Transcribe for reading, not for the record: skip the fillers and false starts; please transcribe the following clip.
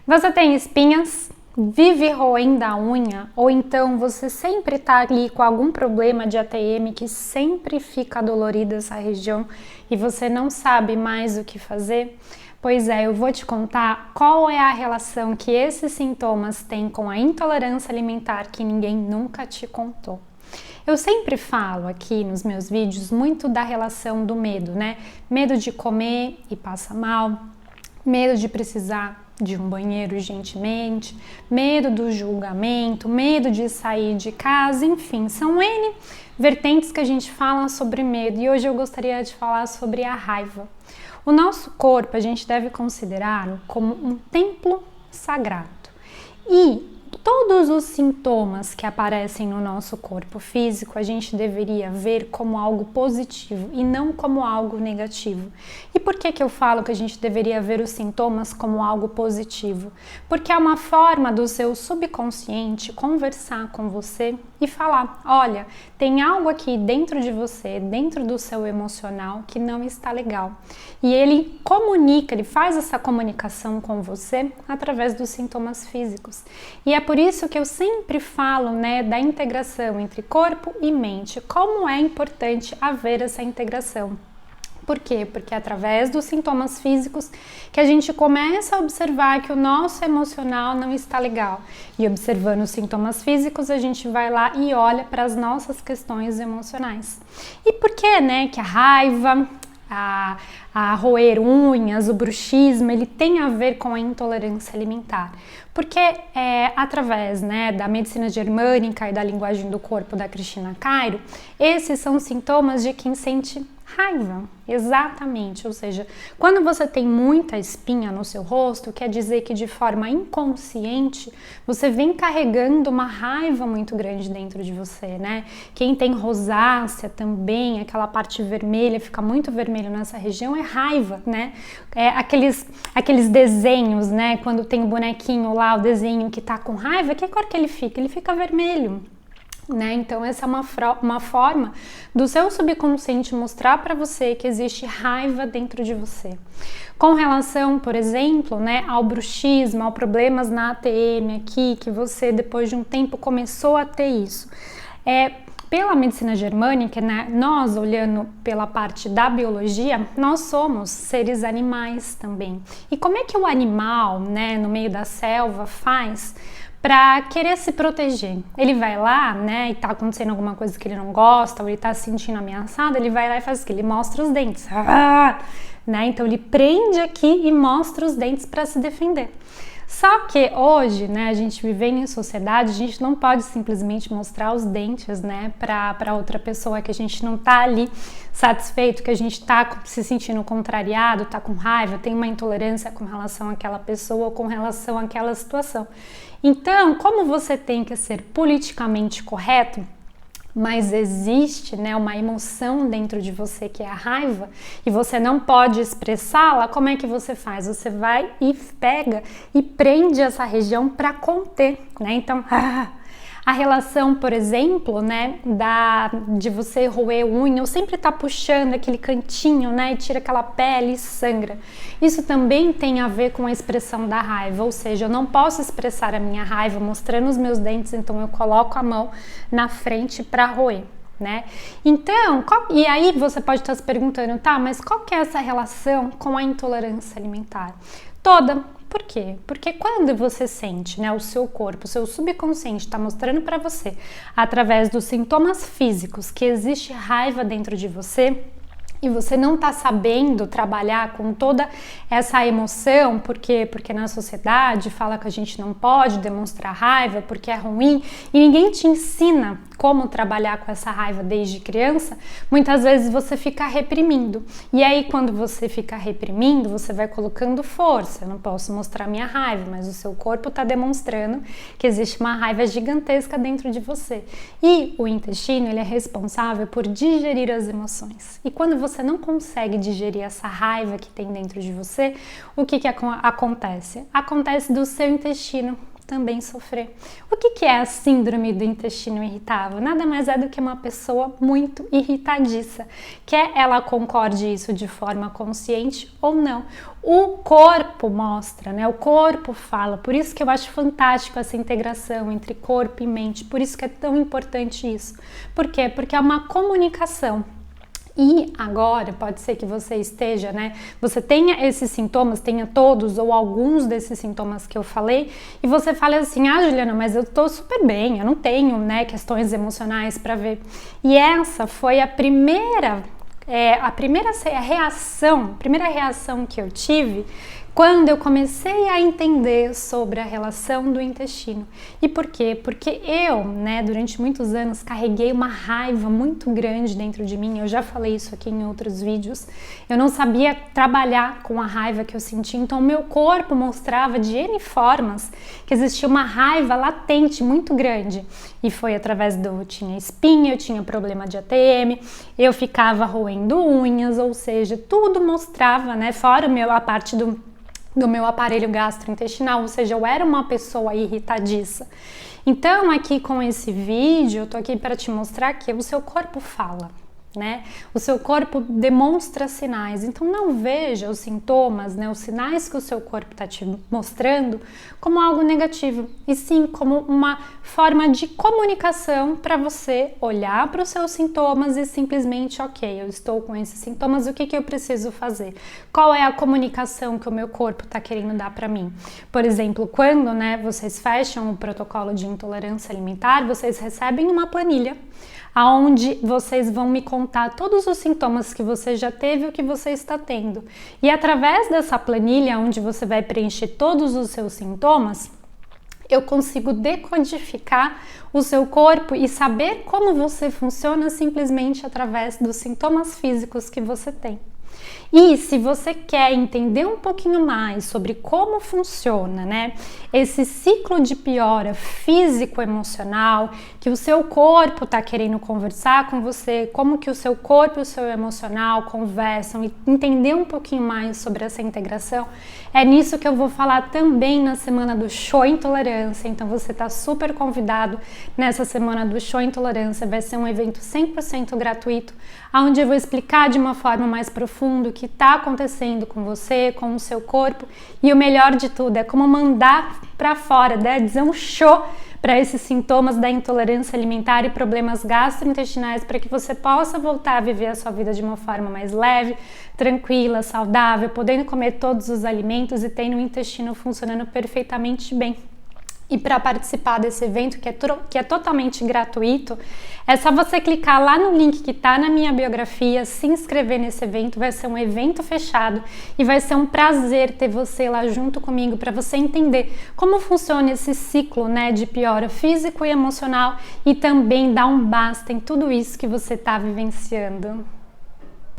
Você tem espinhas? Vive roendo a unha? Ou então você sempre está ali com algum problema de ATM que sempre fica dolorida essa região e você não sabe mais o que fazer? Pois é, eu vou te contar qual é a relação que esses sintomas têm com a intolerância alimentar que ninguém nunca te contou. Eu sempre falo aqui nos meus vídeos muito da relação do medo, né? Medo de comer e passar mal, medo de precisar de um banheiro urgentemente, medo do julgamento, medo de sair de casa, enfim, são N vertentes que a gente fala sobre medo e hoje eu gostaria de falar sobre a raiva. O nosso corpo a gente deve considerá-lo como um templo sagrado e todos os sintomas que aparecem no nosso corpo físico a gente deveria ver como algo positivo e não como algo negativo. E por que eu falo que a gente deveria ver os sintomas como algo positivo? Porque é uma forma do seu subconsciente conversar com você e falar, olha, tem algo aqui dentro de você, dentro do seu emocional que não está legal. E ele comunica, ele faz essa comunicação com você através dos sintomas físicos. E é por isso que eu sempre falo, né, da integração entre corpo e mente, como é importante haver essa integração. Por quê? Porque é através dos sintomas físicos que a gente começa a observar que o nosso emocional não está legal. E observando os sintomas físicos, a gente vai lá e olha para as nossas questões emocionais. E por que, né, que a raiva, a roer unhas, o bruxismo, ele tem a ver com a intolerância alimentar. Porque através, né, da medicina germânica e da linguagem do corpo da Cristina Cairo, esses são sintomas de quem sente raiva, exatamente, ou seja, quando você tem muita espinha no seu rosto, quer dizer que de forma inconsciente você vem carregando uma raiva muito grande dentro de você, né? Quem tem rosácea também, aquela parte vermelha, fica muito vermelho nessa região, é raiva, né? Aqueles desenhos, né? Quando tem o bonequinho lá, o desenho que tá com raiva, que cor que ele fica? Ele fica vermelho. Né? Então essa é uma forma do seu subconsciente mostrar para você que existe raiva dentro de você. Com relação, por exemplo, né, ao bruxismo, ao problemas na ATM aqui, que você depois de um tempo começou a ter isso. Pela medicina germânica, né, nós olhando pela parte da biologia, nós somos seres animais também. E como é que o animal, né, no meio da selva faz para querer se proteger? Ele vai lá, né, e tá acontecendo alguma coisa que ele não gosta, ou ele tá se sentindo ameaçado, ele vai lá e faz o quê? Ele mostra os dentes, né? Então ele prende aqui e mostra os dentes para se defender. Só que hoje, né, a gente vivendo em sociedade, a gente não pode simplesmente mostrar os dentes, né, para outra pessoa, que a gente não tá ali satisfeito, que a gente tá se sentindo contrariado, tá com raiva, tem uma intolerância com relação àquela pessoa ou com relação àquela situação. Então, como você tem que ser politicamente correto, mas existe, né, uma emoção dentro de você que é a raiva e você não pode expressá-la, como é que você faz? Você vai e pega e prende essa região para conter, né? Então, a relação, por exemplo, né, de você roer unha ou sempre tá puxando aquele cantinho, né, e tira aquela pele e sangra. Isso também tem a ver com a expressão da raiva, ou seja, eu não posso expressar a minha raiva mostrando os meus dentes, então eu coloco a mão na frente para roer, né? Então, e aí você pode estar se perguntando, tá, mas qual que é essa relação com a intolerância alimentar? Toda. Por quê? Porque quando você sente, né, o seu corpo, o seu subconsciente está mostrando para você, através dos sintomas físicos, que existe raiva dentro de você, e você não está sabendo trabalhar com toda essa emoção, porque na sociedade fala que a gente não pode demonstrar raiva porque é ruim e ninguém te ensina como trabalhar com essa raiva desde criança, muitas vezes você fica reprimindo. E aí quando você fica reprimindo, você vai colocando força. Eu não posso mostrar minha raiva, mas o seu corpo está demonstrando que existe uma raiva gigantesca dentro de você. E o intestino, ele é responsável por digerir as emoções. E quando você não consegue digerir essa raiva que tem dentro de você, o que acontece? Acontece do seu intestino também sofrer. O que é a síndrome do intestino irritável? Nada mais é do que uma pessoa muito irritadiça, quer ela concorde isso de forma consciente ou não. O corpo mostra, né? O corpo fala, por isso que eu acho fantástico essa integração entre corpo e mente, por isso que é tão importante isso. Por quê? Porque é uma comunicação. E agora, pode ser que você esteja, né? Você tenha esses sintomas, tenha todos ou alguns desses sintomas que eu falei, e você fala assim: ah, Juliana, mas eu tô super bem, eu não tenho, né, questões emocionais para ver. E essa foi a primeira reação que eu tive quando eu comecei a entender sobre a relação do intestino. E por quê? Porque eu, né, durante muitos anos carreguei uma raiva muito grande dentro de mim. Eu já falei isso aqui em outros vídeos. Eu não sabia trabalhar com a raiva que eu sentia, então o meu corpo mostrava de N formas que existia uma raiva latente muito grande. E foi através eu tinha espinha, eu tinha problema de ATM, eu ficava roendo unhas, ou seja, tudo mostrava, né, fora a parte do meu aparelho gastrointestinal, ou seja, eu era uma pessoa irritadiça. Então, aqui com esse vídeo, eu tô aqui para te mostrar que o seu corpo fala, né? O seu corpo demonstra sinais, então não veja os sintomas, né, os sinais que o seu corpo está te mostrando como algo negativo, e sim como uma forma de comunicação para você olhar para os seus sintomas e simplesmente, ok, eu estou com esses sintomas, o que eu preciso fazer? Qual é a comunicação que o meu corpo está querendo dar para mim? Por exemplo, quando, né, vocês fecham o protocolo de intolerância alimentar, vocês recebem uma planilha aonde vocês vão me contar todos os sintomas que você já teve e o que você está tendo. E através dessa planilha, onde você vai preencher todos os seus sintomas, eu consigo decodificar o seu corpo e saber como você funciona simplesmente através dos sintomas físicos que você tem. E se você quer entender um pouquinho mais sobre como funciona, né, esse ciclo de piora físico-emocional, que o seu corpo está querendo conversar com você, como que o seu corpo e o seu emocional conversam, e entender um pouquinho mais sobre essa integração, é nisso que eu vou falar também na semana do Show Intolerância. Então você está super convidado nessa semana do Show Intolerância, vai ser um evento 100% gratuito, onde eu vou explicar de uma forma mais profunda o que está acontecendo com você, com o seu corpo, e o melhor de tudo é como mandar para fora, né? Dizer um show para esses sintomas da intolerância alimentar e problemas gastrointestinais, para que você possa voltar a viver a sua vida de uma forma mais leve, tranquila, saudável, podendo comer todos os alimentos e tendo o intestino funcionando perfeitamente bem. E para participar desse evento, que é totalmente gratuito, é só você clicar lá no link que está na minha biografia, se inscrever nesse evento. Vai ser um evento fechado e vai ser um prazer ter você lá junto comigo para você entender como funciona esse ciclo, né, de piora físico e emocional, e também dar um basta em tudo isso que você está vivenciando.